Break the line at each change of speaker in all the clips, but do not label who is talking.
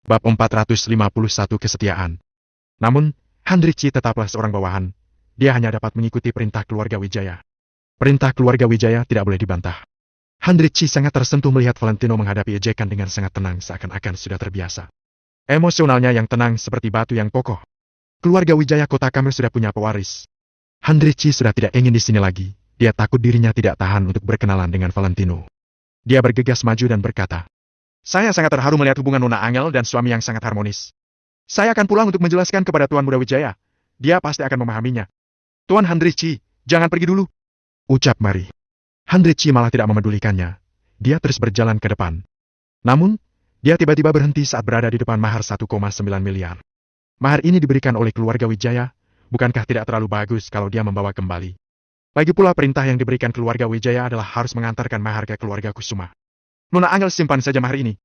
Bab 451 Kesetiaan. Namun, Handrici tetaplah seorang bawahan. Dia hanya dapat mengikuti perintah keluarga Wijaya. Perintah keluarga Wijaya tidak boleh dibantah. Handrici sangat tersentuh melihat Valentino menghadapi ejekan dengan sangat tenang seakan-akan sudah terbiasa. Emosionalnya yang tenang seperti batu yang kokoh. Keluarga Wijaya Kota Kamar sudah punya pewaris. Handrici sudah tidak ingin di sini lagi. Dia takut dirinya tidak tahan untuk berkenalan dengan Valentino. Dia bergegas maju dan berkata, "Saya sangat terharu melihat hubungan Nona Angel dan suami yang sangat harmonis. Saya akan pulang untuk menjelaskan kepada Tuan Muda Wijaya. Dia pasti akan memahaminya. Tuan Handrici, jangan pergi dulu," ucap Mary. Handrici malah tidak memedulikannya. Dia terus berjalan ke depan. Namun, dia tiba-tiba berhenti saat berada di depan mahar 1,9 miliar. Mahar ini diberikan oleh keluarga Wijaya. Bukankah tidak terlalu bagus kalau dia membawa kembali? Lagi pula perintah yang diberikan keluarga Wijaya adalah harus mengantarkan mahar ke keluarga Kusuma. Nona Angel simpan saja mahar ini.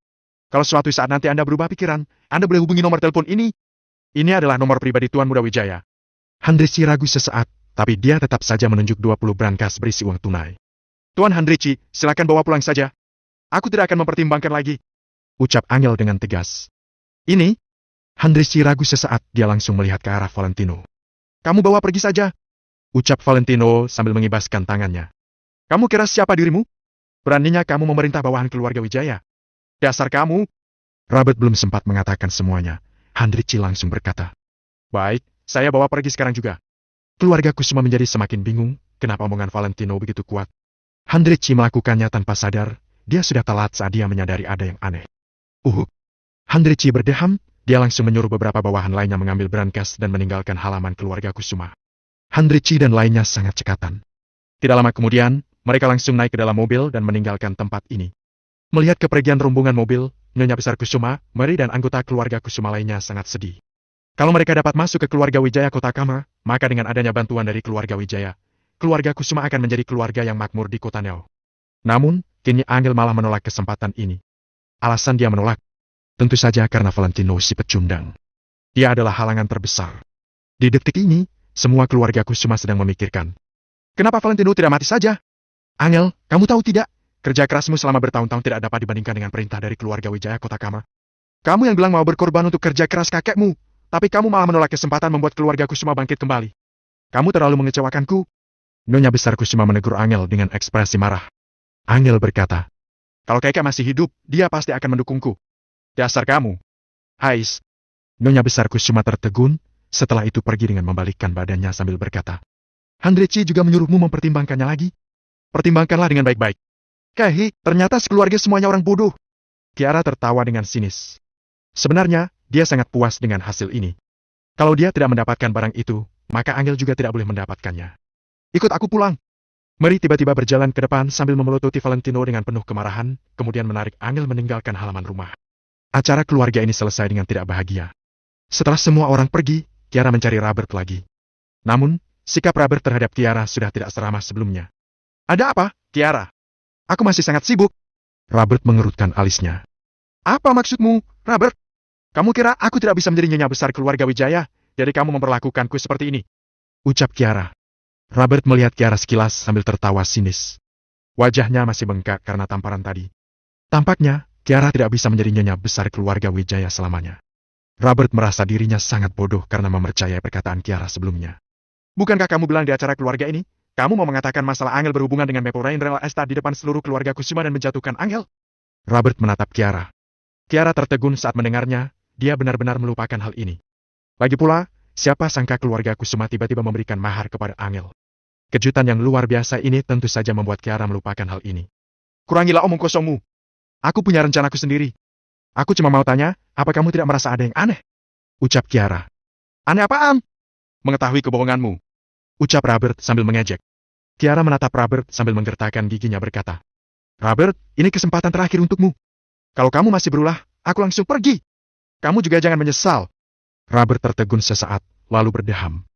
Kalau suatu saat nanti Anda berubah pikiran, Anda boleh hubungi nomor telepon ini. Ini adalah nomor pribadi Tuan Muda Wijaya. Handrici ragu sesaat, tapi dia tetap saja menunjuk 20 brankas berisi uang tunai. Tuan Handrici, silakan bawa pulang saja. Aku tidak akan mempertimbangkan lagi, ucap Angel dengan tegas. Ini? Handrici ragu sesaat, dia langsung melihat ke arah Valentino. Kamu bawa pergi saja, ucap Valentino sambil mengibaskan tangannya. Kamu kira siapa dirimu? Beraninya kamu memerintah bawahan keluarga Wijaya. Dasar kamu. Robert belum sempat mengatakan semuanya. Handrici langsung berkata, "Baik, saya bawa pergi sekarang juga." Keluarga Kusuma menjadi semakin bingung, kenapa omongan Valentino begitu kuat. Handrici melakukannya tanpa sadar, dia sudah telat saat dia menyadari ada yang aneh. Handrici berdeham, dia langsung menyuruh beberapa bawahan lainnya mengambil brankas dan meninggalkan halaman keluarga Kusuma. Handrici dan lainnya sangat cekatan. Tidak lama kemudian, mereka langsung naik ke dalam mobil dan meninggalkan tempat ini. Melihat kepergian rombongan mobil, Nyonya Besar Kusuma, Mary dan anggota keluarga Kusuma lainnya sangat sedih. Kalau mereka dapat masuk ke keluarga Wijaya Kota Kamar, maka dengan adanya bantuan dari keluarga Wijaya, keluarga Kusuma akan menjadi keluarga yang makmur di kota Neo. Namun, kini Angel malah menolak kesempatan ini. Alasan dia menolak, tentu saja karena Valentino si pecundang. Dia adalah halangan terbesar. Di detik ini, semua keluarga Kusuma sedang memikirkan, kenapa Valentino tidak mati saja? Angel, kamu tahu tidak? Kerja kerasmu selama bertahun-tahun tidak dapat dibandingkan dengan perintah dari keluarga Wijaya Kota Kamar. Kamu yang bilang mau berkorban untuk kerja keras kakekmu, tapi kamu malah menolak kesempatan membuat keluarga Kusuma bangkit kembali. Kamu terlalu mengecewakanku. Nyonya Besar Kusuma menegur Angel dengan ekspresi marah. Angel berkata, "Kalau kakek masih hidup, dia pasti akan mendukungku." Dasar kamu. Hais. Nyonya Besar Kusuma tertegun, setelah itu pergi dengan membalikkan badannya sambil berkata, "Handrici juga menyuruhmu mempertimbangkannya lagi? Pertimbangkanlah dengan baik-baik." Kahi, ternyata sekeluarga semuanya orang bodoh. Kiara tertawa dengan sinis. Sebenarnya, dia sangat puas dengan hasil ini. Kalau dia tidak mendapatkan barang itu, maka Angel juga tidak boleh mendapatkannya. "Ikut aku pulang." Mary tiba-tiba berjalan ke depan sambil memelototi Valentino dengan penuh kemarahan, kemudian menarik Angel meninggalkan halaman rumah. Acara keluarga ini selesai dengan tidak bahagia. Setelah semua orang pergi, Kiara mencari Robert lagi. Namun, sikap Robert terhadap Kiara sudah tidak seramah sebelumnya. "Ada apa, Kiara? Aku masih sangat sibuk." Robert mengerutkan alisnya. "Apa maksudmu, Robert? Kamu kira aku tidak bisa menjadi nyonya besar keluarga Wijaya, jadi kamu memperlakukanku seperti ini?" ucap Kiara. Robert melihat Kiara sekilas sambil tertawa sinis. Wajahnya masih bengkak karena tamparan tadi. Tampaknya, Kiara tidak bisa menjadi nyonya besar keluarga Wijaya selamanya. Robert merasa dirinya sangat bodoh karena mempercayai perkataan Kiara sebelumnya. "Bukankah kamu bilang di acara keluarga ini, kamu mau mengatakan masalah Angel berhubungan dengan Maple Rain Real Estate di depan seluruh keluarga Kusuma dan menjatuhkan Angel?" Robert menatap Kiara. Kiara tertegun saat mendengarnya, dia benar-benar melupakan hal ini. Lagi pula, siapa sangka keluarga Kusuma tiba-tiba memberikan mahar kepada Angel. Kejutan yang luar biasa ini tentu saja membuat Kiara melupakan hal ini. "Kurangilah omong kosongmu. Aku punya rencanaku sendiri. Aku cuma mau tanya, apa kamu tidak merasa ada yang aneh?" ucap Kiara. "Aneh apaan?" "Mengetahui kebohonganmu," ucap Robert sambil mengejek. Kiara menatap Robert sambil menggertakkan giginya berkata, "Robert, ini kesempatan terakhir untukmu. Kalau kamu masih berulah, aku langsung pergi. Kamu juga jangan menyesal." Robert tertegun sesaat, lalu berdeham.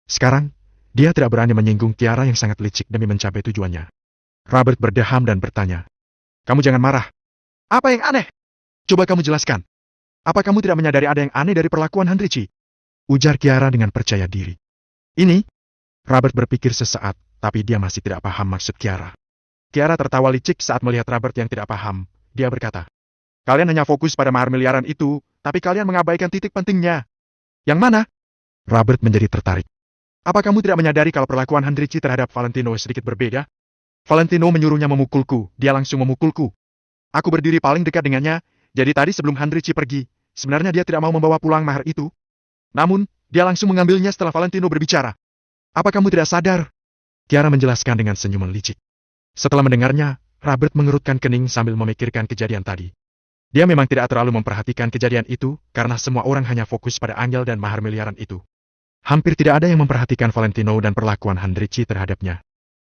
Sekarang, dia tidak berani menyinggung Kiara yang sangat licik demi mencapai tujuannya. Robert berdeham dan bertanya, "Kamu jangan marah. Apa yang aneh? Coba kamu jelaskan. Apa kamu tidak menyadari ada yang aneh dari perlakuan Handrici?" ujar Kiara dengan percaya diri. "Ini?" Robert berpikir sesaat, tapi dia masih tidak paham maksud Kiara. Kiara tertawa licik saat melihat Robert yang tidak paham. Dia berkata, "Kalian hanya fokus pada mahar miliaran itu, tapi kalian mengabaikan titik pentingnya. Yang mana? Robert menjadi tertarik. Apa kamu tidak menyadari kalau perlakuan Handrici terhadap Valentino sedikit berbeda? Valentino menyuruhnya memukulku, dia langsung memukulku. Aku berdiri paling dekat dengannya, jadi tadi sebelum Handrici pergi, sebenarnya dia tidak mau membawa pulang mahar itu. Namun, dia langsung mengambilnya setelah Valentino berbicara. Apa kamu tidak sadar? Chiara menjelaskan dengan senyuman licik. Setelah mendengarnya, Robert mengerutkan kening sambil memikirkan kejadian tadi. Dia memang tidak terlalu memperhatikan kejadian itu, karena semua orang hanya fokus pada Angel dan mahar miliaran itu. Hampir tidak ada yang memperhatikan Valentino dan perlakuan Handrici terhadapnya.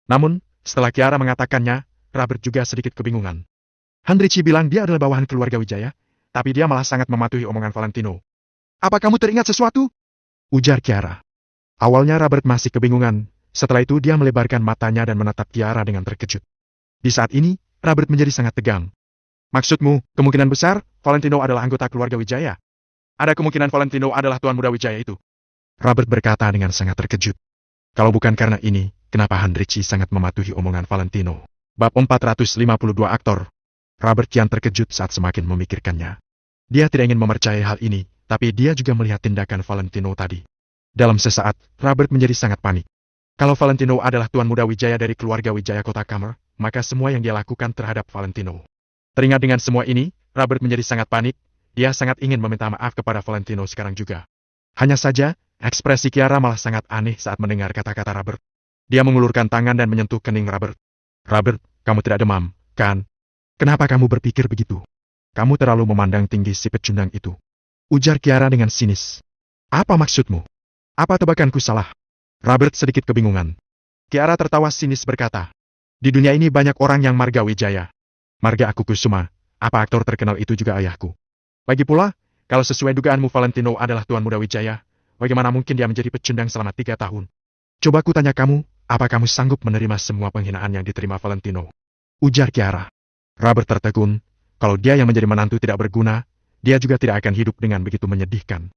Namun, setelah Chiara mengatakannya, Robert juga sedikit kebingungan. Handrici bilang dia adalah bawahan keluarga Wijaya, tapi dia malah sangat mematuhi omongan Valentino. Apa kamu teringat sesuatu? Ujar Chiara. Awalnya Robert masih kebingungan, setelah itu dia melebarkan matanya dan menatap Chiara dengan terkejut. Di saat ini, Robert menjadi sangat tegang. Maksudmu, kemungkinan besar, Valentino adalah anggota keluarga Wijaya? Ada kemungkinan Valentino adalah Tuan Muda Wijaya itu? Robert berkata dengan sangat terkejut. Kalau bukan karena ini, kenapa Handrici sangat mematuhi omongan Valentino? Bab 452 aktor. Robert kian terkejut saat semakin memikirkannya. Dia tidak ingin mempercayai hal ini, tapi dia juga melihat tindakan Valentino tadi. Dalam sesaat, Robert menjadi sangat panik. Kalau Valentino adalah Tuan Muda Wijaya dari keluarga Wijaya Kota Kamar, maka semua yang dia lakukan terhadap Valentino. Teringat dengan semua ini, Robert menjadi sangat panik, dia sangat ingin meminta maaf kepada Valentino sekarang juga. Hanya saja, ekspresi Chiara malah sangat aneh saat mendengar kata-kata Robert. Dia mengulurkan tangan dan menyentuh kening Robert. Robert, kamu tidak demam, kan? Kenapa kamu berpikir begitu? Kamu terlalu memandang tinggi si pecundang itu. Ujar Chiara dengan sinis. Apa maksudmu? Apa tebakanku salah? Robert sedikit kebingungan. Chiara tertawa sinis berkata, di dunia ini banyak orang yang marga Wijaya. Marga aku Kusuma, apa aktor terkenal itu juga ayahku. Lagi pula, kalau sesuai dugaanmu Valentino adalah Tuan Muda Wijaya, bagaimana mungkin dia menjadi pecundang selama 3 tahun? Coba ku tanya kamu, apa kamu sanggup menerima semua penghinaan yang diterima Valentino? Ujar Chiara. Robert tertegun, kalau dia yang menjadi menantu tidak berguna, dia juga tidak akan hidup dengan begitu menyedihkan.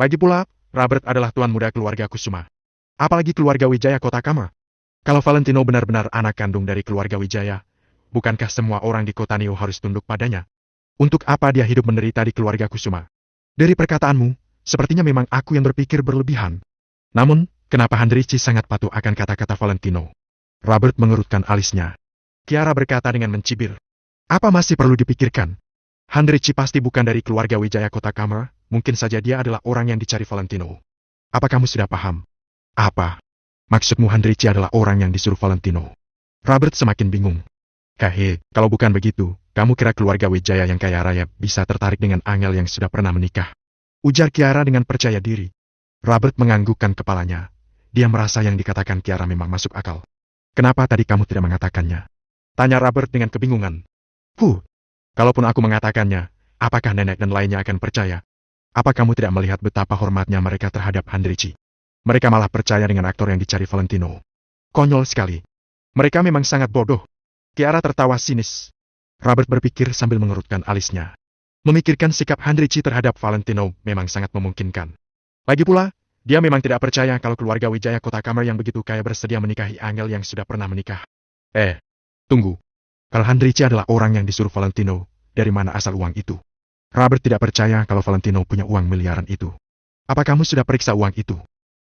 Lagi pula, Robert adalah Tuan Muda keluarga Kusuma. Apalagi keluarga Wijaya Kota Kamar. Kalau Valentino benar-benar anak kandung dari keluarga Wijaya, bukankah semua orang di kota Nio harus tunduk padanya? Untuk apa dia hidup menderita di keluarga Kusuma? Dari perkataanmu, sepertinya memang aku yang berpikir berlebihan. Namun, kenapa Handrici sangat patuh akan kata-kata Valentino? Robert mengerutkan alisnya. Chiara berkata dengan mencibir. Apa masih perlu dipikirkan? Handrici pasti bukan dari keluarga Wijaya Kota Kamar, mungkin saja dia adalah orang yang dicari Valentino. Apa kamu sudah paham? Apa? Maksudmu Handrici adalah orang yang disuruh Valentino? Robert semakin bingung. Hehe, kalau bukan begitu, kamu kira keluarga Wijaya yang kaya raya bisa tertarik dengan Angel yang sudah pernah menikah? Ujar Chiara dengan percaya diri. Robert menganggukkan kepalanya. Dia merasa yang dikatakan Chiara memang masuk akal. Kenapa tadi kamu tidak mengatakannya? Tanya Robert dengan kebingungan. Kalaupun aku mengatakannya, apakah nenek dan lainnya akan percaya? Apa kamu tidak melihat betapa hormatnya mereka terhadap Handrici? Mereka malah percaya dengan aktor yang dicari Valentino. Konyol sekali. Mereka memang sangat bodoh. Chiara tertawa sinis. Robert berpikir sambil mengerutkan alisnya. Memikirkan sikap Handrici terhadap Valentino memang sangat memungkinkan. Lagi pula, dia memang tidak percaya kalau keluarga Wijaya Kota Kamar yang begitu kaya bersedia menikahi Angel yang sudah pernah menikah. Tunggu. Kalau Handrici adalah orang yang disuruh Valentino, dari mana asal uang itu? Robert tidak percaya kalau Valentino punya uang miliaran itu. Apa kamu sudah periksa uang itu?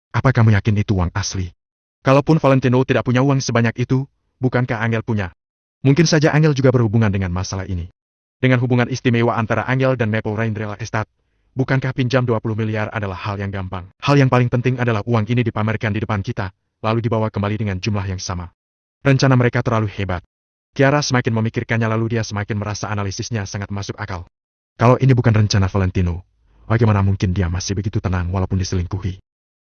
Apa kamu yakin itu uang asli? Kalaupun Valentino tidak punya uang sebanyak itu, bukankah Angel punya? Mungkin saja Angel juga berhubungan dengan masalah ini. Dengan hubungan istimewa antara Angel dan Maple Rain Real Estate, bukankah pinjam 20 miliar adalah hal yang gampang? Hal yang paling penting adalah uang ini dipamerkan di depan kita, lalu dibawa kembali dengan jumlah yang sama. Rencana mereka terlalu hebat. Chiara semakin memikirkannya lalu dia semakin merasa analisisnya sangat masuk akal. Kalau ini bukan rencana Valentino, bagaimana mungkin dia masih begitu tenang walaupun diselingkuhi?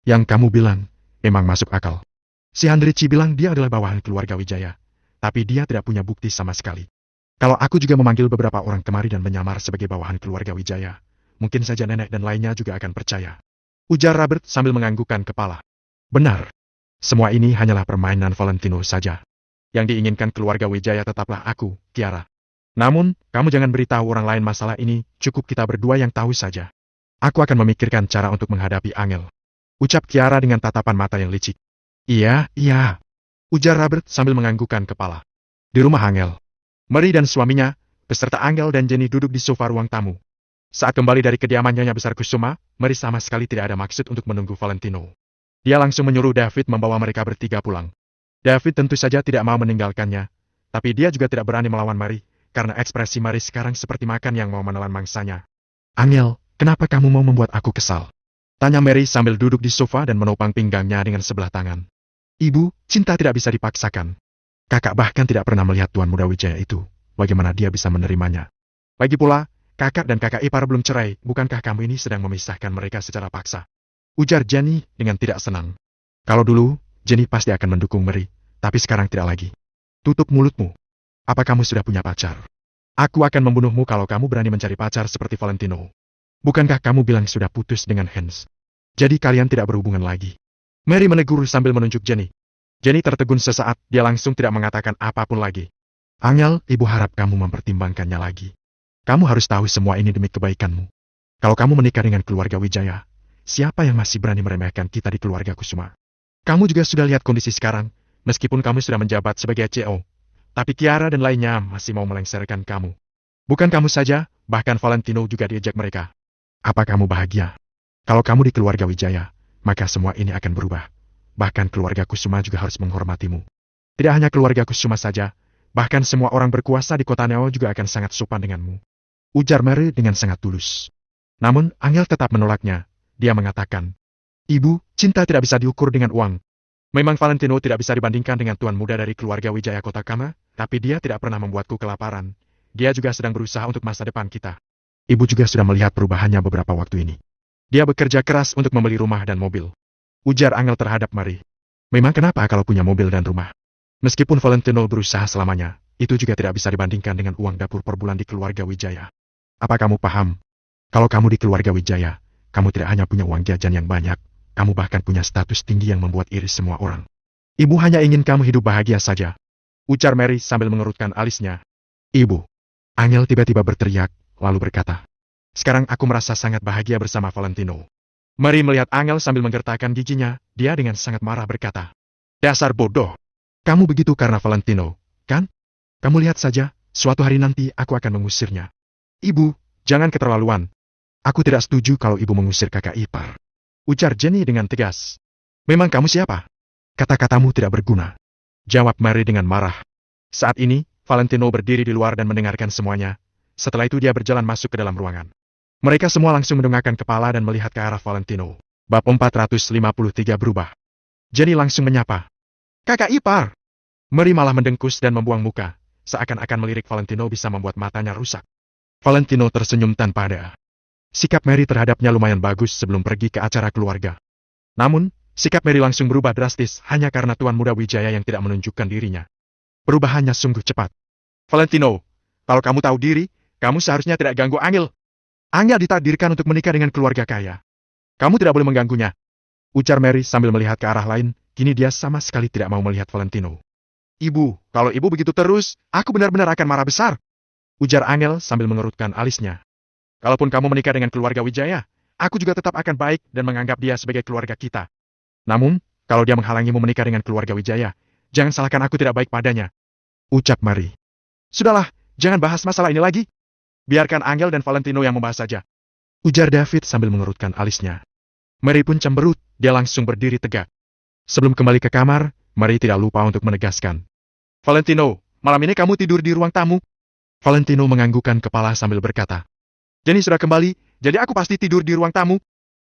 Yang kamu bilang, memang masuk akal. Si Handrici bilang dia adalah bawahan keluarga Wijaya, tapi dia tidak punya bukti sama sekali. Kalau aku juga memanggil beberapa orang kemari dan menyamar sebagai bawahan keluarga Wijaya, mungkin saja nenek dan lainnya juga akan percaya. Ujar Robert sambil menganggukkan kepala. Benar. Semua ini hanyalah permainan Valentino saja. Yang diinginkan keluarga Wijaya tetaplah aku, Chiara. Namun, kamu jangan beritahu orang lain masalah ini, cukup kita berdua yang tahu saja. Aku akan memikirkan cara untuk menghadapi Angel. Ucap Chiara dengan tatapan mata yang licik. Iya. Ujar Robert sambil menganggukkan kepala. Di rumah Angel. Mary dan suaminya, beserta Angel dan Jenny duduk di sofa ruang tamu. Saat kembali dari kediaman Nyonya Besar Kusuma, Mary sama sekali tidak ada maksud untuk menunggu Valentino. Dia langsung menyuruh David membawa mereka bertiga pulang. David tentu saja tidak mau meninggalkannya, tapi dia juga tidak berani melawan Mary, karena ekspresi Mary sekarang seperti makan yang mau menelan mangsanya. Angel, kenapa kamu mau membuat aku kesal? Tanya Mary sambil duduk di sofa dan menopang pinggangnya dengan sebelah tangan. Ibu, cinta tidak bisa dipaksakan. Kakak bahkan tidak pernah melihat Tuan Muda Wijaya itu. Bagaimana dia bisa menerimanya? Lagi pula, kakak dan kakak ipar belum cerai, bukankah kamu ini sedang memisahkan mereka secara paksa? Ujar Jenny dengan tidak senang. Kalau dulu, Jenny pasti akan mendukung Mary, tapi sekarang tidak lagi. Tutup mulutmu. Apa kamu sudah punya pacar? Aku akan membunuhmu kalau kamu berani mencari pacar seperti Valentino. Bukankah kamu bilang sudah putus dengan Hans? Jadi kalian tidak berhubungan lagi. Mary menegur sambil menunjuk Jenny. Jenny tertegun sesaat, dia langsung tidak mengatakan apapun lagi. Angel, ibu harap kamu mempertimbangkannya lagi. Kamu harus tahu semua ini demi kebaikanmu. Kalau kamu menikah dengan keluarga Wijaya, siapa yang masih berani meremehkan kita di keluarga Kusuma? Kamu juga sudah lihat kondisi sekarang, meskipun kamu sudah menjabat sebagai CEO. Tapi Kiara dan lainnya masih mau melengsarkan kamu. Bukan kamu saja, bahkan Valentino juga diejek mereka. Apa kamu bahagia? Kalau kamu di keluarga Wijaya, maka semua ini akan berubah. Bahkan keluarga Kusuma juga harus menghormatimu. Tidak hanya keluarga Kusuma saja, bahkan semua orang berkuasa di kota Neo juga akan sangat sopan denganmu. Ujar Mary dengan sangat tulus. Namun, Angel tetap menolaknya. Dia mengatakan, Ibu, cinta tidak bisa diukur dengan uang. Memang Valentino tidak bisa dibandingkan dengan tuan muda dari keluarga Wijaya Kota Kama, tapi dia tidak pernah membuatku kelaparan. Dia juga sedang berusaha untuk masa depan kita. Ibu juga sudah melihat perubahannya beberapa waktu ini. Dia bekerja keras untuk membeli rumah dan mobil. Ujar Angel terhadap Mary. Memang kenapa kalau punya mobil dan rumah? Meskipun Valentino berusaha selamanya, itu juga tidak bisa dibandingkan dengan uang dapur per bulan di keluarga Wijaya. Apa kamu paham? Kalau kamu di keluarga Wijaya, kamu tidak hanya punya uang jajan yang banyak, kamu bahkan punya status tinggi yang membuat iri semua orang. Ibu hanya ingin kamu hidup bahagia saja. Ujar Mary sambil mengerutkan alisnya. Ibu. Angel tiba-tiba berteriak, lalu berkata, sekarang aku merasa sangat bahagia bersama Valentino. Mary melihat Angel sambil menggertakkan giginya, dia dengan sangat marah berkata, dasar bodoh. Kamu begitu karena Valentino, kan? Kamu lihat saja, suatu hari nanti aku akan mengusirnya. Ibu, jangan keterlaluan. Aku tidak setuju kalau ibu mengusir kakak ipar. Ujar Jenny dengan tegas. Memang kamu siapa? Kata-katamu tidak berguna. Jawab Mary dengan marah. Saat ini, Valentino berdiri di luar dan mendengarkan semuanya. Setelah itu dia berjalan masuk ke dalam ruangan. Mereka semua langsung mendongakkan kepala dan melihat ke arah Valentino. Bab 453 berubah. Jenny langsung menyapa. Kakak ipar. Mary malah mendengkus dan membuang muka. Seakan-akan melirik Valentino bisa membuat matanya rusak. Valentino tersenyum tanpa ada. Sikap Mary terhadapnya lumayan bagus sebelum pergi ke acara keluarga. Namun, sikap Mary langsung berubah drastis hanya karena Tuan Muda Wijaya yang tidak menunjukkan dirinya. Perubahannya sungguh cepat. Valentino, kalau kamu tahu diri, kamu seharusnya tidak ganggu Angel. Angel ditakdirkan untuk menikah dengan keluarga kaya. Kamu tidak boleh mengganggunya. Ujar Mary sambil melihat ke arah lain, kini dia sama sekali tidak mau melihat Valentino. Ibu, kalau ibu begitu terus, aku benar-benar akan marah besar. Ujar Angel sambil mengerutkan alisnya. Kalaupun kamu menikah dengan keluarga Wijaya, aku juga tetap akan baik dan menganggap dia sebagai keluarga kita. Namun, kalau dia menghalangimu menikah dengan keluarga Wijaya, jangan salahkan aku tidak baik padanya. Ucap Mary. Sudahlah, jangan bahas masalah ini lagi. Biarkan Angel dan Valentino yang membahas saja. Ujar David sambil mengerutkan alisnya. Mary pun cemberut, dia langsung berdiri tegak. Sebelum kembali ke kamar, Mary tidak lupa untuk menegaskan. Valentino, malam ini kamu tidur di ruang tamu? Valentino menganggukkan kepala sambil berkata. Jenny sudah kembali, jadi aku pasti tidur di ruang tamu.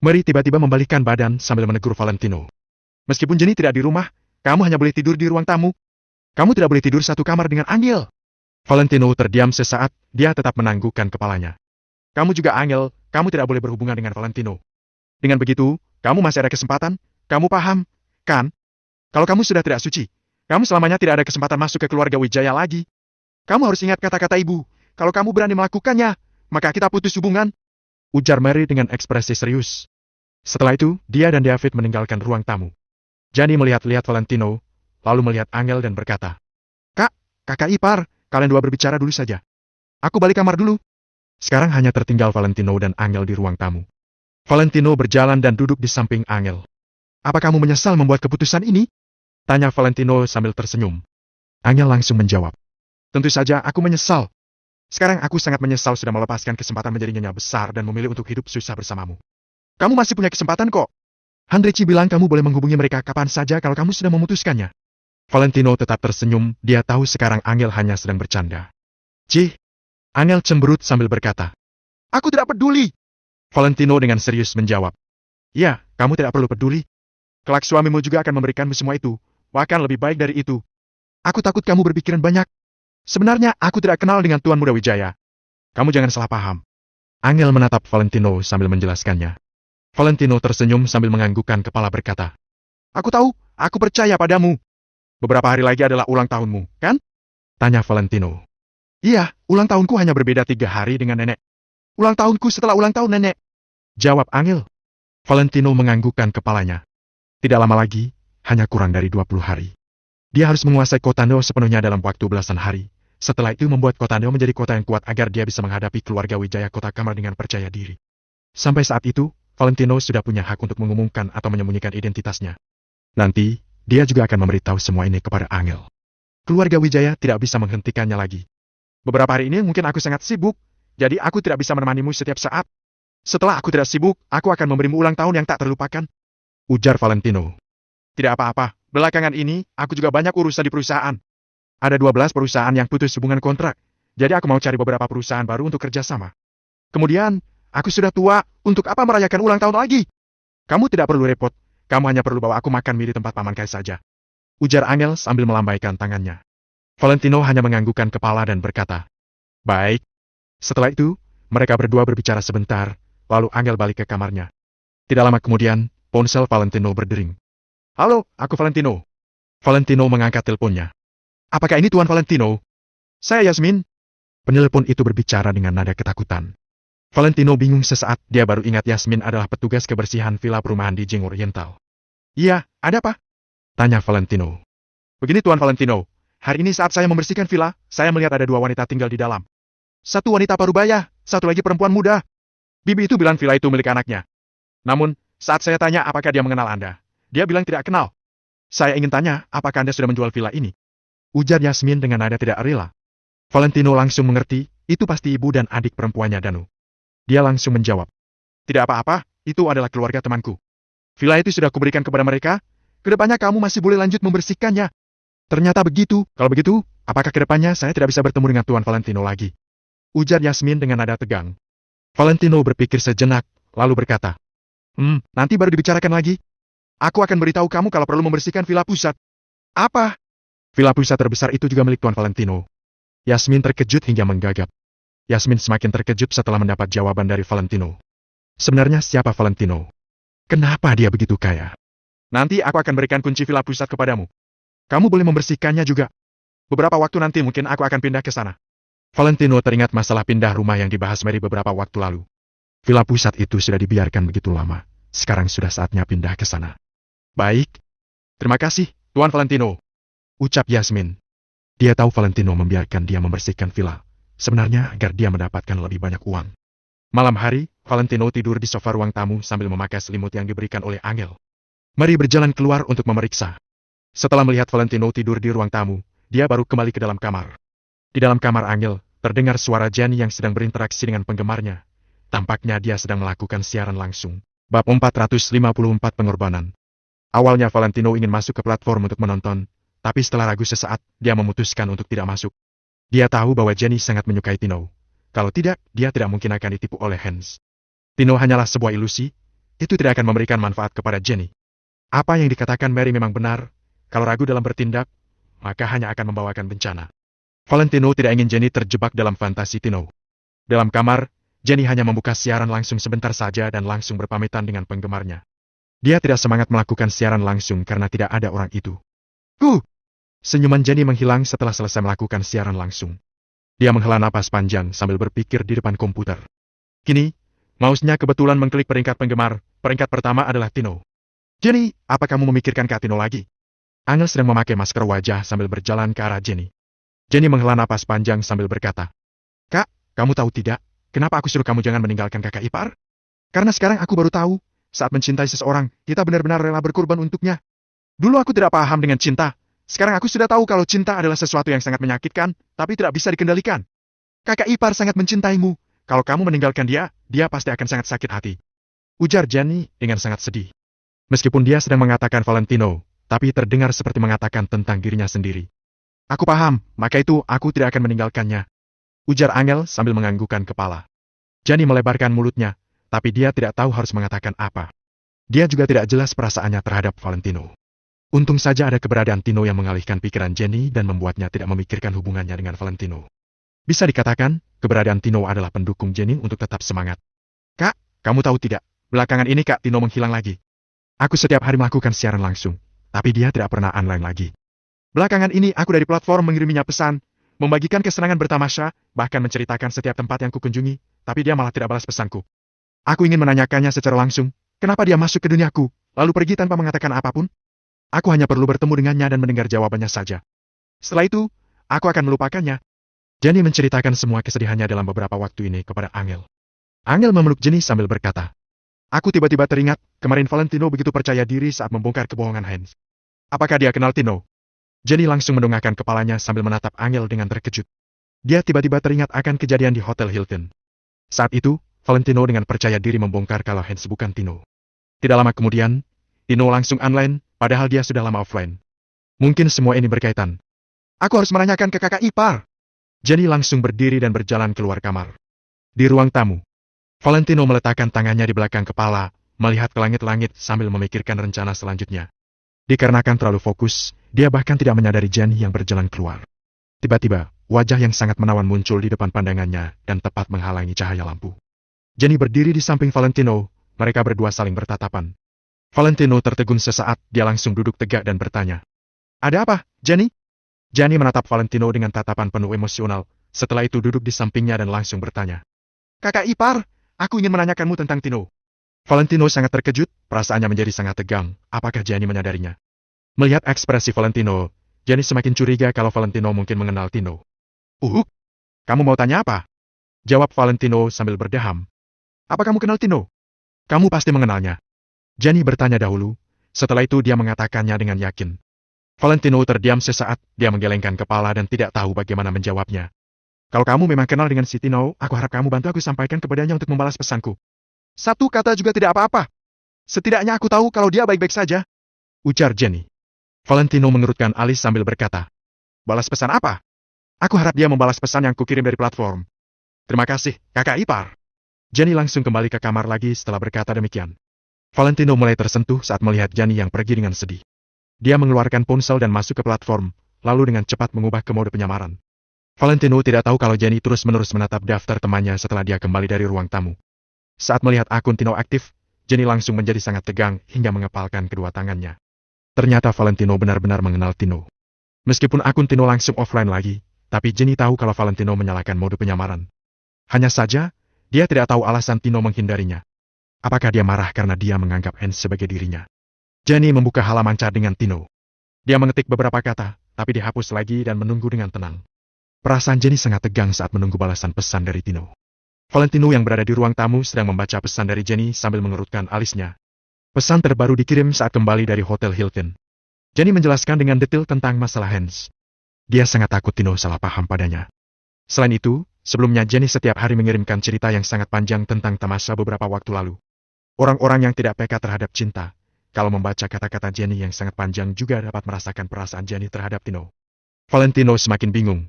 Mary tiba-tiba membalikkan badan sambil menegur Valentino. Meskipun Jenny tidak di rumah, kamu hanya boleh tidur di ruang tamu. Kamu tidak boleh tidur satu kamar dengan Angel. Valentino terdiam sesaat, dia tetap menanggukkan kepalanya. Kamu juga Angel, kamu tidak boleh berhubungan dengan Valentino. Dengan begitu, kamu masih ada kesempatan, kamu paham, kan? Kalau kamu sudah tidak suci, kamu selamanya tidak ada kesempatan masuk ke keluarga Wijaya lagi. Kamu harus ingat kata-kata ibu, kalau kamu berani melakukannya, maka kita putus hubungan. Ujar Mary dengan ekspresi serius. Setelah itu, dia dan David meninggalkan ruang tamu. Jenny melihat-lihat Valentino, lalu melihat Angel dan berkata, kakak ipar, kalian dua berbicara dulu saja. Aku balik kamar dulu. Sekarang hanya tertinggal Valentino dan Angel di ruang tamu. Valentino berjalan dan duduk di samping Angel. Apa kamu menyesal membuat keputusan ini? Tanya Valentino sambil tersenyum. Angel langsung menjawab. Tentu saja aku menyesal. Sekarang aku sangat menyesal sudah melepaskan kesempatan menjadi nyonya besar dan memilih untuk hidup susah bersamamu. Kamu masih punya kesempatan kok. Handrici bilang kamu boleh menghubungi mereka kapan saja kalau kamu sudah memutuskannya. Valentino tetap tersenyum, dia tahu sekarang Angel hanya sedang bercanda. Cih, Angel cemberut sambil berkata. Aku tidak peduli. Valentino dengan serius menjawab. Ya, kamu tidak perlu peduli. Kelak suamimu juga akan memberikanmu semua itu, bahkan lebih baik dari itu. Aku takut kamu berpikiran banyak. Sebenarnya aku tidak kenal dengan Tuan Muda Wijaya. Kamu jangan salah paham. Angel menatap Valentino sambil menjelaskannya. Valentino tersenyum sambil menganggukkan kepala berkata. Aku tahu, aku percaya padamu. Beberapa hari lagi adalah ulang tahunmu, kan? Tanya Valentino. Iya, ulang tahunku hanya berbeda 3 hari dengan nenek. Ulang tahunku setelah ulang tahun nenek. Jawab Angel. Valentino menganggukkan kepalanya. Tidak lama lagi, hanya kurang dari 20 hari. Dia harus menguasai kota Neo sepenuhnya dalam waktu belasan hari. Setelah itu membuat kota Neo menjadi kota yang kuat agar dia bisa menghadapi keluarga Wijaya Kota Kamar dengan percaya diri. Sampai saat itu, Valentino sudah punya hak untuk mengumumkan atau menyembunyikan identitasnya. Nanti, dia juga akan memberitahu semua ini kepada Angel. Keluarga Wijaya tidak bisa menghentikannya lagi. Beberapa hari ini mungkin aku sangat sibuk, jadi aku tidak bisa menemanimu setiap saat. Setelah aku tidak sibuk, aku akan memberimu ulang tahun yang tak terlupakan. Ujar Valentino. Tidak apa-apa, belakangan ini, aku juga banyak urusan di perusahaan. Ada 12 perusahaan yang putus hubungan kontrak, jadi aku mau cari beberapa perusahaan baru untuk kerjasama. Kemudian, aku sudah tua, untuk apa merayakan ulang tahun lagi? Kamu tidak perlu repot, kamu hanya perlu bawa aku makan mie di tempat Paman Kai saja. Ujar Angel sambil melambaikan tangannya. Valentino hanya menganggukkan kepala dan berkata, baik. Setelah itu, mereka berdua berbicara sebentar, lalu Angel balik ke kamarnya. Tidak lama kemudian, ponsel Valentino berdering. Halo, aku Valentino. Valentino mengangkat teleponnya. Apakah ini Tuan Valentino? Saya Yasmin. Penelpon itu berbicara dengan nada ketakutan. Valentino bingung sesaat, dia baru ingat Yasmin adalah petugas kebersihan villa perumahan di Jing Oriental. Iya, ada apa? Tanya Valentino. Begini Tuan Valentino, hari ini saat saya membersihkan villa, saya melihat ada 2 wanita tinggal di dalam. Satu wanita parubaya, satu lagi perempuan muda. Bibi itu bilang villa itu milik anaknya. Namun, saat saya tanya apakah dia mengenal Anda, dia bilang tidak kenal. Saya ingin tanya, apakah Anda sudah menjual villa ini? Ujar Yasmin dengan nada tidak rela. Valentino langsung mengerti, itu pasti ibu dan adik perempuannya Danu. Dia langsung menjawab. Tidak apa-apa, itu adalah keluarga temanku. Villa itu sudah kuberikan kepada mereka, kedepannya kamu masih boleh lanjut membersihkannya. Ternyata begitu, kalau begitu, apakah kedepannya saya tidak bisa bertemu dengan Tuan Valentino lagi? Ujar Yasmin dengan nada tegang. Valentino berpikir sejenak, lalu berkata. Nanti baru dibicarakan lagi. Aku akan beritahu kamu kalau perlu membersihkan villa pusat. Apa? Villa pusat terbesar itu juga milik Tuan Valentino. Yasmin terkejut hingga menggagap. Yasmin semakin terkejut setelah mendapat jawaban dari Valentino. Sebenarnya siapa Valentino? Kenapa dia begitu kaya? Nanti aku akan berikan kunci villa pusat kepadamu. Kamu boleh membersihkannya juga. Beberapa waktu nanti mungkin aku akan pindah ke sana. Valentino teringat masalah pindah rumah yang dibahas Mary beberapa waktu lalu. Villa pusat itu sudah dibiarkan begitu lama. Sekarang sudah saatnya pindah ke sana. Baik. Terima kasih, Tuan Valentino. Ucap Yasmin. Dia tahu Valentino membiarkan dia membersihkan villa. Sebenarnya agar dia mendapatkan lebih banyak uang. Malam hari, Valentino tidur di sofa ruang tamu sambil memakai selimut yang diberikan oleh Angel. Mary berjalan keluar untuk memeriksa. Setelah melihat Valentino tidur di ruang tamu, dia baru kembali ke dalam kamar. Di dalam kamar Angel, terdengar suara Jenny yang sedang berinteraksi dengan penggemarnya. Tampaknya dia sedang melakukan siaran langsung. Bab 454 Pengorbanan. Awalnya Valentino ingin masuk ke platform untuk menonton, tapi setelah ragu sesaat, dia memutuskan untuk tidak masuk. Dia tahu bahwa Jenny sangat menyukai Tino. Kalau tidak, dia tidak mungkin akan ditipu oleh Hans. Tino hanyalah sebuah ilusi, itu tidak akan memberikan manfaat kepada Jenny. Apa yang dikatakan Mary memang benar, kalau ragu dalam bertindak, maka hanya akan membawakan bencana. Valentino tidak ingin Jenny terjebak dalam fantasi Tino. Dalam kamar, Jenny hanya membuka siaran langsung sebentar saja dan langsung berpamitan dengan penggemarnya. Dia tidak semangat melakukan siaran langsung karena tidak ada orang itu. Senyuman Jenny menghilang setelah selesai melakukan siaran langsung. Dia menghela napas panjang sambil berpikir di depan komputer. Kini, mouse-nya kebetulan mengklik peringkat penggemar, peringkat pertama adalah Tino. Jenny, apa kamu memikirkan Kak Tino lagi? Angel sedang memakai masker wajah sambil berjalan ke arah Jenny. Jenny menghela napas panjang sambil berkata, Kak, kamu tahu tidak, kenapa aku suruh kamu jangan meninggalkan kakak ipar? Karena sekarang aku baru tahu, saat mencintai seseorang, kita benar-benar rela berkorban untuknya. Dulu aku tidak paham dengan cinta. Sekarang aku sudah tahu kalau cinta adalah sesuatu yang sangat menyakitkan, tapi tidak bisa dikendalikan. Kakak ipar sangat mencintaimu. Kalau kamu meninggalkan dia, dia pasti akan sangat sakit hati. Ujar Jenny dengan sangat sedih. Meskipun dia sedang mengatakan Valentino, tapi terdengar seperti mengatakan tentang dirinya sendiri. Aku paham, maka itu aku tidak akan meninggalkannya. Ujar Angel sambil menganggukkan kepala. Jenny melebarkan mulutnya, tapi dia tidak tahu harus mengatakan apa. Dia juga tidak jelas perasaannya terhadap Valentino. Untung saja ada keberadaan Tino yang mengalihkan pikiran Jenny dan membuatnya tidak memikirkan hubungannya dengan Valentino. Bisa dikatakan, keberadaan Tino adalah pendukung Jenny untuk tetap semangat. Kak, kamu tahu tidak, belakangan ini Kak Tino menghilang lagi. Aku setiap hari melakukan siaran langsung, tapi dia tidak pernah online lagi. Belakangan ini aku dari platform mengiriminya pesan, membagikan kesenangan bertamasya, bahkan menceritakan setiap tempat yang kukunjungi, tapi dia malah tidak balas pesanku. Aku ingin menanyakannya secara langsung, kenapa dia masuk ke duniaku, lalu pergi tanpa mengatakan apapun? Aku hanya perlu bertemu dengannya dan mendengar jawabannya saja. Setelah itu, aku akan melupakannya. Jenny menceritakan semua kesedihannya dalam beberapa waktu ini kepada Angel. Angel memeluk Jenny sambil berkata, aku tiba-tiba teringat, kemarin Valentino begitu percaya diri saat membongkar kebohongan Hans. Apakah dia kenal Tino? Jenny langsung mendongakkan kepalanya sambil menatap Angel dengan terkejut. Dia tiba-tiba teringat akan kejadian di Hotel Hilton. Saat itu, Valentino dengan percaya diri membongkar kalau Hans bukan Tino. Tidak lama kemudian, Tino langsung online, padahal dia sudah lama offline. Mungkin semua ini berkaitan. Aku harus menanyakan ke kakak ipar. Jenny langsung berdiri dan berjalan keluar kamar. Di ruang tamu, Valentino meletakkan tangannya di belakang kepala, melihat ke langit-langit sambil memikirkan rencana selanjutnya. Dikarenakan terlalu fokus, dia bahkan tidak menyadari Jenny yang berjalan keluar. Tiba-tiba, wajah yang sangat menawan muncul di depan pandangannya dan tepat menghalangi cahaya lampu. Jenny berdiri di samping Valentino, mereka berdua saling bertatapan. Valentino tertegun sesaat, dia langsung duduk tegak dan bertanya. Ada apa, Jenny? Jenny menatap Valentino dengan tatapan penuh emosional, setelah itu duduk di sampingnya dan langsung bertanya. Kakak ipar, aku ingin menanyakanmu tentang Tino. Valentino sangat terkejut, perasaannya menjadi sangat tegang, apakah Jenny menyadarinya? Melihat ekspresi Valentino, Jenny semakin curiga kalau Valentino mungkin mengenal Tino. Kamu mau tanya apa? Jawab Valentino sambil berdeham. Apa kamu kenal Tino? Kamu pasti mengenalnya. Jenny bertanya dahulu, setelah itu dia mengatakannya dengan yakin. Valentino terdiam sesaat, dia menggelengkan kepala dan tidak tahu bagaimana menjawabnya. Kalau kamu memang kenal dengan si Tino, aku harap kamu bantu aku sampaikan kepadanya untuk membalas pesanku. Satu kata juga tidak apa-apa. Setidaknya aku tahu kalau dia baik-baik saja. Ujar Jenny. Valentino mengerutkan alis sambil berkata. Balas pesan apa? Aku harap dia membalas pesan yang kukirim dari platform. Terima kasih, kakak ipar. Jenny langsung kembali ke kamar lagi setelah berkata demikian. Valentino mulai tersentuh saat melihat Jenny yang pergi dengan sedih. Dia mengeluarkan ponsel dan masuk ke platform, lalu dengan cepat mengubah ke mode penyamaran. Valentino tidak tahu kalau Jenny terus-menerus menatap daftar temannya setelah dia kembali dari ruang tamu. Saat melihat akun Tino aktif, Jenny langsung menjadi sangat tegang hingga mengepalkan kedua tangannya. Ternyata Valentino benar-benar mengenal Tino. Meskipun akun Tino langsung offline lagi, tapi Jenny tahu kalau Valentino menyalakan mode penyamaran. Hanya saja, dia tidak tahu alasan Tino menghindarinya. Apakah dia marah karena dia menganggap Hans sebagai dirinya? Jenny membuka halaman chat dengan Tino. Dia mengetik beberapa kata, tapi dihapus lagi dan menunggu dengan tenang. Perasaan Jenny sangat tegang saat menunggu balasan pesan dari Tino. Valentino yang berada di ruang tamu sedang membaca pesan dari Jenny sambil mengerutkan alisnya. Pesan terbaru dikirim saat kembali dari Hotel Hilton. Jenny menjelaskan dengan detail tentang masalah Hans. Dia sangat takut Tino salah paham padanya. Selain itu, sebelumnya Jenny setiap hari mengirimkan cerita yang sangat panjang tentang tamasya beberapa waktu lalu. Orang-orang yang tidak peka terhadap cinta, kalau membaca kata-kata Jenny yang sangat panjang juga dapat merasakan perasaan Jenny terhadap Tino. Valentino semakin bingung.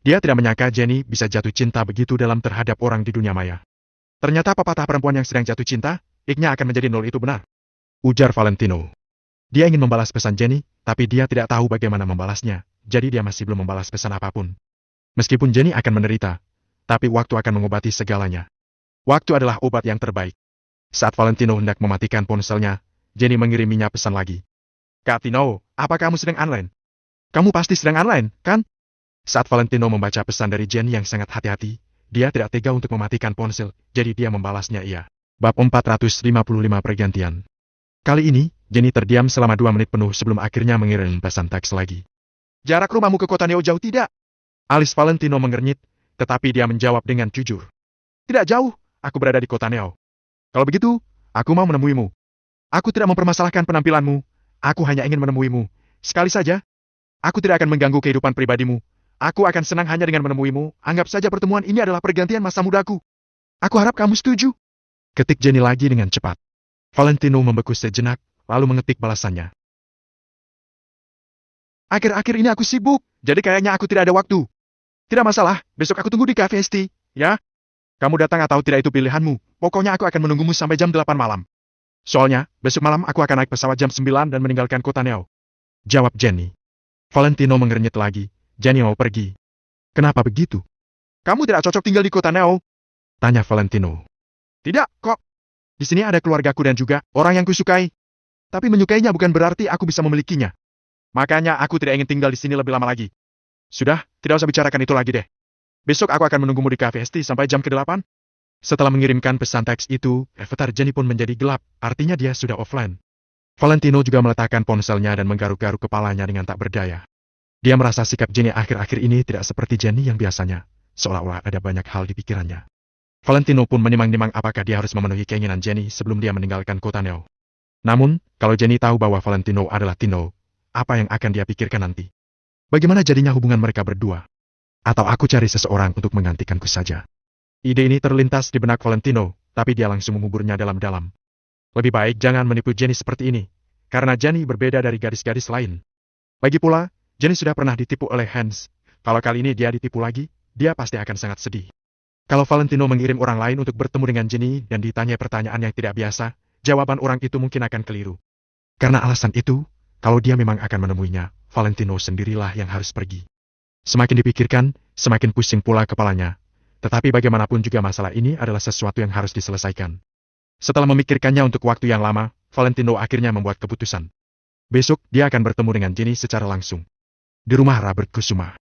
Dia tidak menyangka Jenny bisa jatuh cinta begitu dalam terhadap orang di dunia maya. Ternyata pepatah perempuan yang sedang jatuh cinta, I-nya akan menjadi 0 itu benar. Ujar Valentino. Dia ingin membalas pesan Jenny, tapi dia tidak tahu bagaimana membalasnya, jadi dia masih belum membalas pesan apapun. Meskipun Jenny akan menderita, tapi waktu akan mengobati segalanya. Waktu adalah obat yang terbaik. Saat Valentino hendak mematikan ponselnya, Jenny mengiriminya pesan lagi. Kak Tino, apa kamu sedang online? Kamu pasti sedang online, kan? Saat Valentino membaca pesan dari Jenny yang sangat hati-hati, dia tidak tega untuk mematikan ponsel, jadi dia membalasnya iya. Bab 455 pergantian. Kali ini, Jenny terdiam selama 2 menit penuh sebelum akhirnya mengirim pesan teks lagi. Jarak rumahmu ke kota Neo jauh tidak? Alis Valentino mengernyit, tetapi dia menjawab dengan jujur. Tidak jauh, aku berada di kota Neo. Kalau begitu, aku mau menemuimu. Aku tidak mempermasalahkan penampilanmu, aku hanya ingin menemuimu. Sekali saja. Aku tidak akan mengganggu kehidupan pribadimu. Aku akan senang hanya dengan menemuimu. Anggap saja pertemuan ini adalah pergantian masa mudaku. Aku harap kamu setuju. Ketik Jenny lagi dengan cepat. Valentino membeku sejenak, lalu mengetik balasannya. Akhir-akhir ini aku sibuk, jadi kayaknya aku tidak ada waktu. Tidak masalah, besok aku tunggu di Cafe ST, ya? Kamu datang atau tidak itu pilihanmu, pokoknya aku akan menunggumu sampai jam 8 malam. Soalnya, besok malam aku akan naik pesawat jam 9 dan meninggalkan kota Neo. Jawab Jenny. Valentino mengernyit lagi. Jenny mau pergi. Kenapa begitu? Kamu tidak cocok tinggal di kota Neo? Tanya Valentino. Tidak, kok. Di sini ada keluargaku dan juga orang yang kusukai. Tapi menyukainya bukan berarti aku bisa memilikinya. Makanya aku tidak ingin tinggal di sini lebih lama lagi. Sudah, tidak usah bicarakan itu lagi deh. Besok aku akan menunggumu di Cafe ST sampai jam ke-8. Setelah mengirimkan pesan teks itu, avatar Jenny pun menjadi gelap, artinya dia sudah offline. Valentino juga meletakkan ponselnya dan menggaruk-garuk kepalanya dengan tak berdaya. Dia merasa sikap Jenny akhir-akhir ini tidak seperti Jenny yang biasanya, seolah-olah ada banyak hal di pikirannya. Valentino pun menimang-nimang apakah dia harus memenuhi keinginan Jenny sebelum dia meninggalkan kota Neo. Namun, kalau Jenny tahu bahwa Valentino adalah Tino, apa yang akan dia pikirkan nanti? Bagaimana jadinya hubungan mereka berdua? Atau aku cari seseorang untuk menggantikanku saja? Ide ini terlintas di benak Valentino, tapi dia langsung menguburnya dalam-dalam. Lebih baik jangan menipu Jenny seperti ini, karena Jenny berbeda dari gadis-gadis lain. Lagi pula, Jenny sudah pernah ditipu oleh Hans. Kalau kali ini dia ditipu lagi, dia pasti akan sangat sedih. Kalau Valentino mengirim orang lain untuk bertemu dengan Jenny dan ditanya pertanyaan yang tidak biasa, jawaban orang itu mungkin akan keliru. Karena alasan itu, kalau dia memang akan menemuinya, Valentino sendirilah yang harus pergi. Semakin dipikirkan, semakin pusing pula kepalanya. Tetapi bagaimanapun juga masalah ini adalah sesuatu yang harus diselesaikan. Setelah memikirkannya untuk waktu yang lama, Valentino akhirnya membuat keputusan. Besok, dia akan bertemu dengan Jenny secara langsung. Di rumah Robert Kusuma.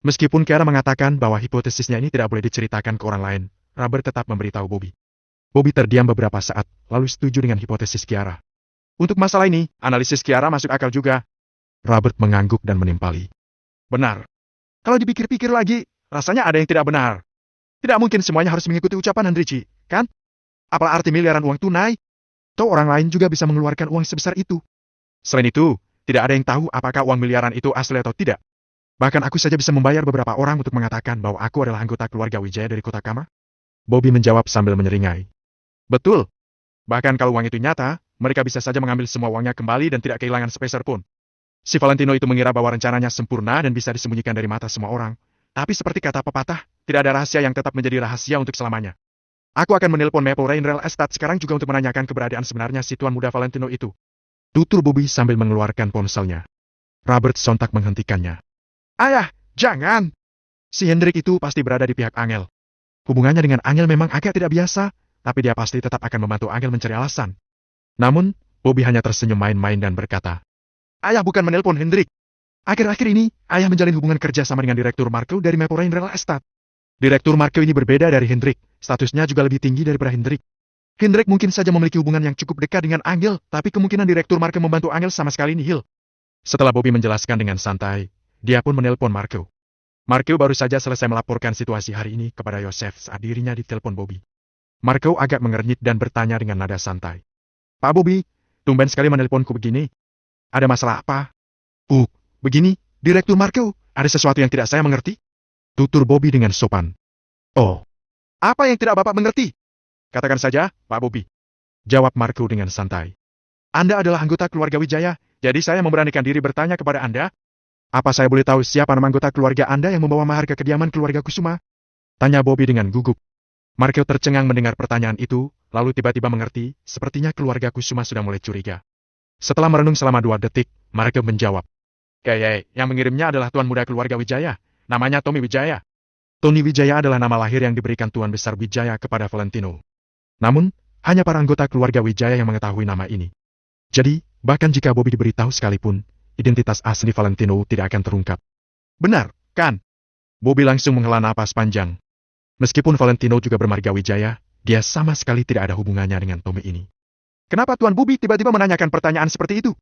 Meskipun Kiara mengatakan bahwa hipotesisnya ini tidak boleh diceritakan ke orang lain, Robert tetap memberitahu Bobby. Bobby terdiam beberapa saat, lalu setuju dengan hipotesis Kiara. Untuk masalah ini, analisis Kiara masuk akal juga. Robert mengangguk dan menimpali. Benar. Kalau dipikir-pikir lagi, rasanya ada yang tidak benar. Tidak mungkin semuanya harus mengikuti ucapan Hendrici, kan? Apa arti miliaran uang tunai? Toh orang lain juga bisa mengeluarkan uang sebesar itu. Selain itu, tidak ada yang tahu apakah uang miliaran itu asli atau tidak. Bahkan aku saja bisa membayar beberapa orang untuk mengatakan bahwa aku adalah anggota keluarga Wijaya dari kota Kama. Bobby menjawab sambil menyeringai. Betul. Bahkan kalau uang itu nyata, mereka bisa saja mengambil semua uangnya kembali dan tidak kehilangan sepeser pun. Si Valentino itu mengira bahwa rencananya sempurna dan bisa disembunyikan dari mata semua orang. Tapi seperti kata pepatah, tidak ada rahasia yang tetap menjadi rahasia untuk selamanya. Aku akan menelpon Maple Rain Real Estate sekarang juga untuk menanyakan keberadaan sebenarnya si tuan muda Valentino itu. Tutur Bobby sambil mengeluarkan ponselnya. Robert sontak menghentikannya. Ayah, jangan! Si Hendrik itu pasti berada di pihak Angel. Hubungannya dengan Angel memang agak tidak biasa, tapi dia pasti tetap akan membantu Angel mencari alasan. Namun, Bobby hanya tersenyum main-main dan berkata, Ayah bukan menelpon Hendrik. Akhir-akhir ini, ayah menjalin hubungan kerja sama dengan Direktur Marco dari Maple Rain Real Estate. Direktur Marco ini berbeda dari Hendrik, statusnya juga lebih tinggi daripada Hendrik. Hendrik mungkin saja memiliki hubungan yang cukup dekat dengan Angel, tapi kemungkinan Direktur Marco membantu Angel sama sekali nihil. Setelah Bobby menjelaskan dengan santai, dia pun menelpon Marco. Marco baru saja selesai melaporkan situasi hari ini kepada Yosef saat dirinya ditelepon Bobby. Marco agak mengernyit dan bertanya dengan nada santai. Pak Bobby, tumben sekali menelponku begini. Ada masalah apa? Begini, Direktur Marco, ada sesuatu yang tidak saya mengerti? Tutur Bobby dengan sopan. Oh, apa yang tidak Bapak mengerti? Katakan saja, Pak Bobby. Jawab Marco dengan santai. Anda adalah anggota keluarga Wijaya, jadi saya memberanikan diri bertanya kepada Anda. Apa saya boleh tahu siapa nama anggota keluarga Anda yang membawa mahar ke kediaman keluarga Kusuma? Tanya Bobby dengan gugup. Marco tercengang mendengar pertanyaan itu, lalu tiba-tiba mengerti, sepertinya keluarga Kusuma sudah mulai curiga. Setelah merenung selama 2 detik, Marco menjawab. Yang mengirimnya adalah tuan muda keluarga Wijaya. Namanya Tommy Wijaya. Tony Wijaya adalah nama lahir yang diberikan Tuan Besar Wijaya kepada Valentino. Namun, hanya para anggota keluarga Wijaya yang mengetahui nama ini. Jadi, bahkan jika Bobby diberitahu sekalipun, identitas asli Valentino tidak akan terungkap. Benar, kan? Bobby langsung menghela napas panjang. Meskipun Valentino juga bermarga Wijaya, dia sama sekali tidak ada hubungannya dengan Tommy ini. Kenapa Tuan Bobby tiba-tiba menanyakan pertanyaan seperti itu?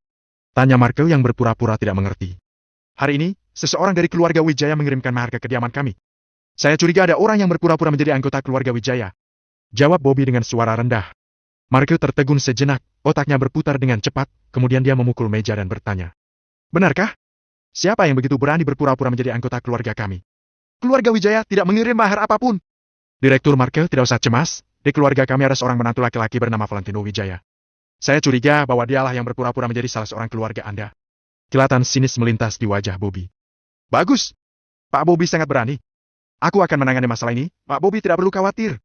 Tanya Marco yang berpura-pura tidak mengerti. Hari ini, seseorang dari keluarga Wijaya mengirimkan mahar ke kediaman kami. Saya curiga ada orang yang berpura-pura menjadi anggota keluarga Wijaya. Jawab Bobby dengan suara rendah. Marco tertegun sejenak, otaknya berputar dengan cepat, kemudian dia memukul meja dan bertanya. Benarkah? Siapa yang begitu berani berpura-pura menjadi anggota keluarga kami? Keluarga Wijaya tidak mengirim mahar apapun. Direktur Markel tidak usah cemas, di keluarga kami ada seorang menantu laki-laki bernama Valentino Wijaya. Saya curiga bahwa dialah yang berpura-pura menjadi salah seorang keluarga Anda. Kilatan sinis melintas di wajah Bobby. Bagus. Pak Bobby sangat berani. Aku akan menangani masalah ini, Pak Bobby tidak perlu khawatir.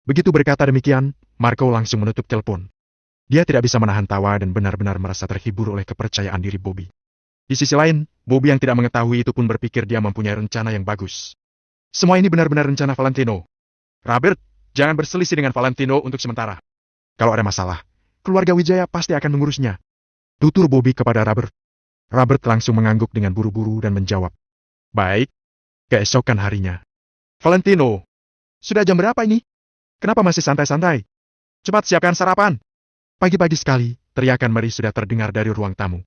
Begitu berkata demikian, Marco langsung menutup telepon. Dia tidak bisa menahan tawa dan benar-benar merasa terhibur oleh kepercayaan diri Bobby. Di sisi lain, Bobby yang tidak mengetahui itu pun berpikir dia mempunyai rencana yang bagus. Semua ini benar-benar rencana Valentino. Robert, jangan berselisih dengan Valentino untuk sementara. Kalau ada masalah, keluarga Wijaya pasti akan mengurusnya. Tutur Bobby kepada Robert. Robert langsung mengangguk dengan buru-buru dan menjawab. Baik. Keesokan harinya. Valentino, sudah jam berapa ini? Kenapa masih santai-santai? Cepat siapkan sarapan. Pagi-pagi sekali, teriakan Mary sudah terdengar dari ruang tamu.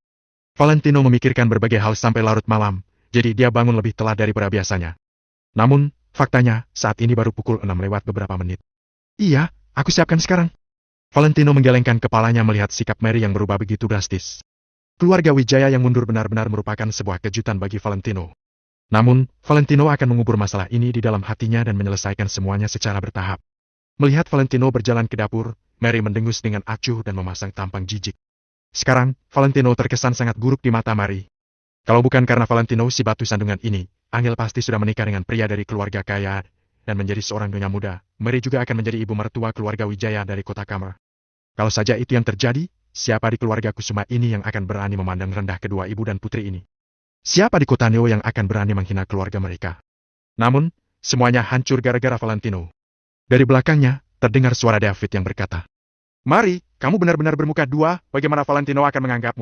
Valentino memikirkan berbagai hal sampai larut malam, jadi dia bangun lebih telat daripada biasanya. Namun, faktanya, saat ini baru pukul 6 lewat beberapa menit. Iya, aku siapkan sekarang. Valentino menggelengkan kepalanya melihat sikap Mary yang berubah begitu drastis. Keluarga Wijaya yang mundur benar-benar merupakan sebuah kejutan bagi Valentino. Namun, Valentino akan mengubur masalah ini di dalam hatinya dan menyelesaikan semuanya secara bertahap. Melihat Valentino berjalan ke dapur, Mary mendengus dengan acuh dan memasang tampang jijik. Sekarang, Valentino terkesan sangat buruk di mata Mary. Kalau bukan karena Valentino si batu sandungan ini, Angel pasti sudah menikah dengan pria dari keluarga kaya dan menjadi seorang nyonya muda. Mary juga akan menjadi ibu mertua keluarga Wijaya dari kota Kamer. Kalau saja itu yang terjadi, siapa di keluarga Kusuma ini yang akan berani memandang rendah kedua ibu dan putri ini? Siapa di kota Neo yang akan berani menghina keluarga mereka? Namun, semuanya hancur gara-gara Valentino. Dari belakangnya, terdengar suara David yang berkata, Mari, kamu benar-benar bermuka dua, bagaimana Valentino akan menganggapmu?